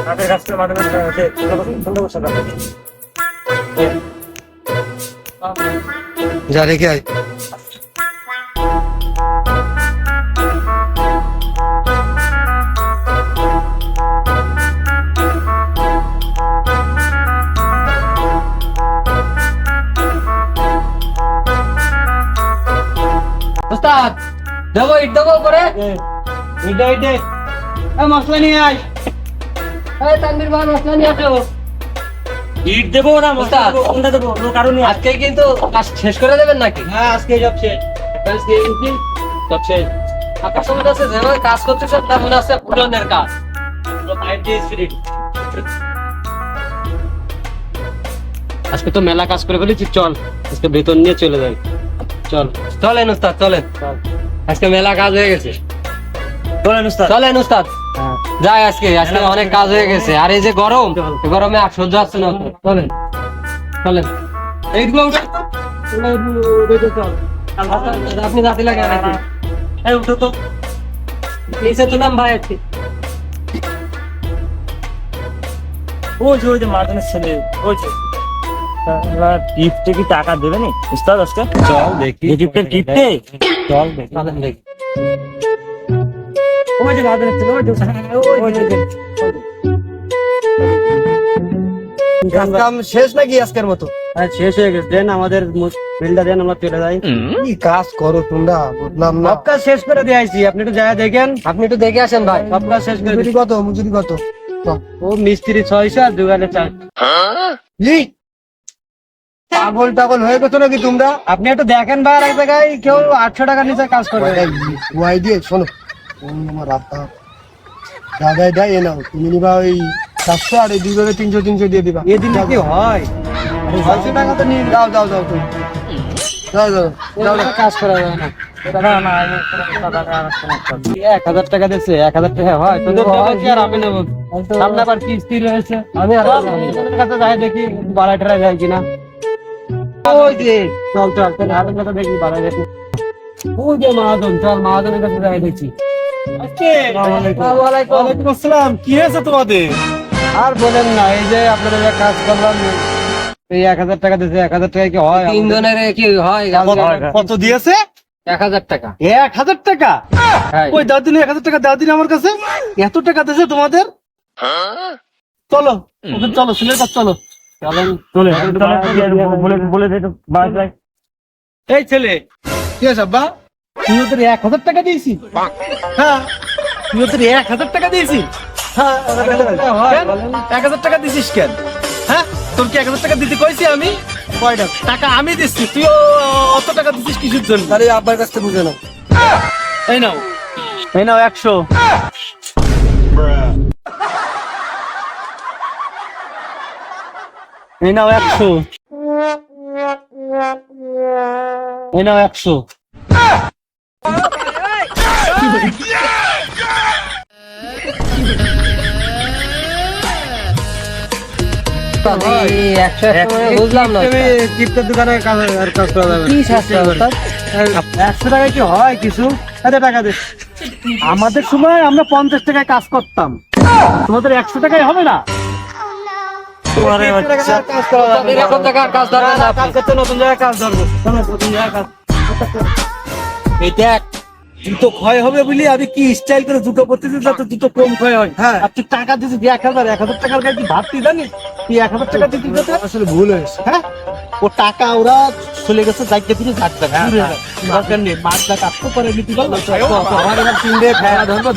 হাতের কাজ করে মাঠে সুন্দর বসে যা রেখে আয়। ওস্তাদ দেবো ইট দেবো করে মশলা নিয়ে আয়। তানভীর ভাই মশলা নিয়ে আসো। ইট দেবো না মশলা দেবো, কোনটা দেবো? কোনো কারণ নেই। আজকে কিন্তু কাজ শেষ করে দেবেন নাকি? হ্যাঁ আজকে সব শেষ। সব শেষ। আপনার সময় আছে যেভাবে কাজ করতে সব তার মনে আছে পুরনের কাজ। আজকে তো মেলা কাজ করে ফেলেছি, চল আজকে বেতন নিয়ে চলে যাই। চল চলেন উস্তাদ চলেন, আজকে মেলা কাজ হয়ে গেছে। বলেন উস্তাদ। চলেন উস্তাদ যাই, আজকে আজকে অনেক কাজ হয়ে গেছে। আর এই যে গরম, এই গরমে আর সহ্য হচ্ছে না। চলেন চলেন এইগুলো উঠে আপনি রাতে লাগে এই উঠো তো। এসে তো নাম ভাই আজকে ওই যে মার্জনের ছেলে ওই যে গিফটে কি টাকা দেবে নি উস্তাদ আজকে? চল দেখি গিফটের গিফটে চল দেখি। ওই যে মার্জনের ছেলে ওই যে কাম শেষ নাকি আজকের মতো? শেষ হয়ে গেছে, দেন আমাদের বিলটা দেন, আমরা চলে যাই। কি কাজ করো তোমরা বুঝলাম না। সব কাজ শেষ করে দিয়েছি, আপনি একটু যায় দেখেন। আপনি একটু দেখে আসেন ভাই, সব কাজ শেষ করে মজুরি কত? মজুরি কত? ও মিস্ত্রি 600 আর দোকানে 4। কি পাগল টাগল হয়ে গেছো নাকি তোমরা? আপনি একটু দেখেন ভাই, আর এক জায়গায় কেউ 800 টাকার নিচে কাজ করবে। ওয়াই দিয়ে শোনো, আমার রাস্তা দাদাই দেয় এ নাও, তুমি নিবা ওই 400 আর এই দুই ভাবে 300 দিয়ে দিবা। এদিন কি হয়? 600 টাকা তো নিয়ে যাও যাও যাও তুমি যাও যাও যাও যাও। কাজ করা যায় না। 1000 টাকা দিচ্ছে, 1000 টাকা হয় তোদের দেবো কি আর আমি নেবো? সামনে আবার কিস্তি রয়েছে, আমি আর তোদের কাছে যাই দেখি বাড়াইটা যায় কিনা। ওই যে চল চল চল হাতের কাছে দেখি বাড়াই দেখি। ওই যে মহাজন, চল মহাজনের কাছে যাই দেখি। ওয়ালাইকুম আসসালাম। কি হয়েছে তোমাদের? আর বলেন না, এই যে আপনাদের যে কাজ করলাম, এই 1000 টাকা দিচ্ছে। 1000 টাকা কি হয়? 3 জনের কি হয়? কত দিয়েছে? 1000 টাকা। 1000 টাকা? হ্যাঁ। ওই দাও দিন 1000 টাকা, দাও দিন আমার কাছে। এত টাকা দিয়েছে তোমাদের? চলো ওকে, চলো ছেলের কাছে চলো। চলেন চলে বলে বলে দে তো বাস যাই। এই ছেলে, কি আছে আব্বা? তুই ওদের 1000 টাকা দিয়েছি? হ্যাঁ, তুই ওদের 1000 টাকা দিয়েছি? হ্যাঁ, 1000 টাকা দিছিস কেন? হ্যাঁ, তোর কি 1000 টাকা দিতে কইছি আমি? কয়টা টাকা আমি দিচ্ছি, তুই অত টাকা দিছিস কিসের জন্য? তাহলে আব্বার কাছ থেকে বুঝে নাও। এই নাও, এই নাও 100। এই নাও 100। এই নাও 100। বুঝলাম না গিফটের দোকানে কাজ করা যাবে। কি শাস্তি অবস্থা? 100 টাকায় কি হয় কিছু? এত টাকা দে। আমাদের সময় আমরা 50 টাকায় কাজ করতাম, তোমাদের 100 টাকায় হবে না? কাজ করা যাবে। এরকম টাকার কাজ ধরবেন না কাজ আপনি। করতে নতুন জায়গায় কাজ ধরবো। চলো, নতুন জায়গায় কাজ। এই দেখ, জুতো ক্ষয় হবে বলি আমি কি স্টাইল করে জুতো পরতেছি যাতে জুতো কম ক্ষয় হয়। হ্যাঁ। আর তুই টাকা দিছিস 1000 টাকার গায়ে তুই ভাবতি জানিস? তুই 1000 টাকা দিতে যেতে, আসলে ভুল হয়েছে। হ্যাঁ, ও টাকা ওরা চলে গেছে যাইতে দিকে যাচ্ছে দরকার নেই। মাছটা কাটতে পারে নিতে পারলো। আমার এবার 3 ডে খাওয়া ধরবো।